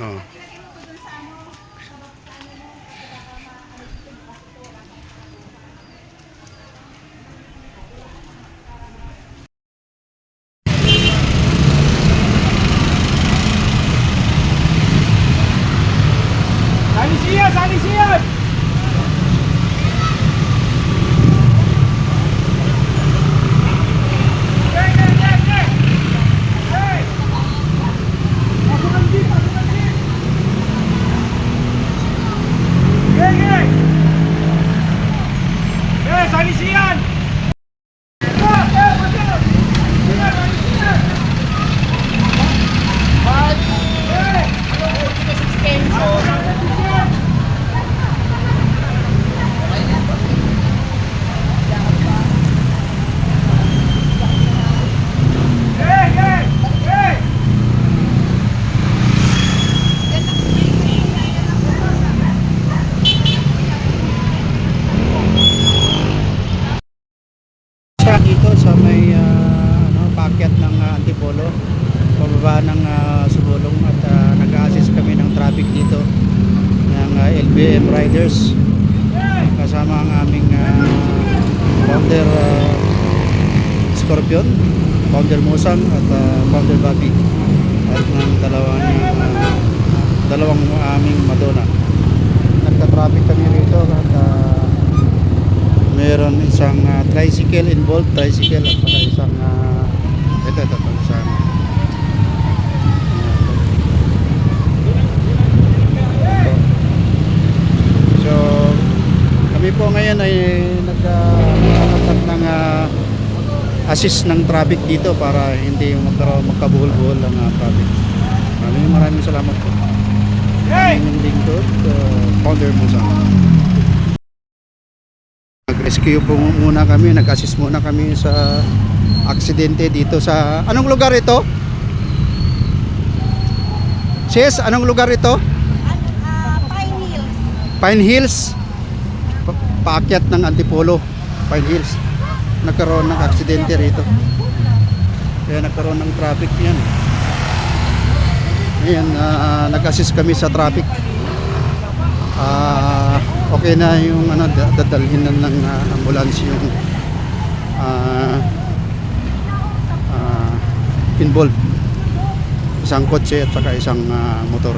Oh. Salisiyan! Salisiyan! Salisiyan! Dito sa may paakyat ng Antipolo, pababa ng Sumulong at nag-a-assist kami ng traffic dito ng LBM Riders kasama ang aming founder Scorpion, founder Musang at founder Bobby at ng dalawang aming Madonna. Nagka-traffic kami rito at meron isang tricycle involved, tricycle at saka isang ito isang so kami po ngayon ay nagkakatat ng assist ng traffic dito para hindi magkabuhol-buhol ang traffic. Maraming salamat po. Yung lingkod, founder Musang. Nag-rescue po muna kami, nag-assist muna kami sa aksidente dito sa... Anong lugar ito? Sis, anong lugar ito? Pine Hills. Pine Hills? Paakyat ng Antipolo, Pine Hills. Nagkaroon ng aksidente rito. Kaya nagkaroon ng traffic yan. Ayan, nag-assist kami sa traffic. Okay na yung dadalhin na ng ambulance yung involved, isang kotse at saka isang motor.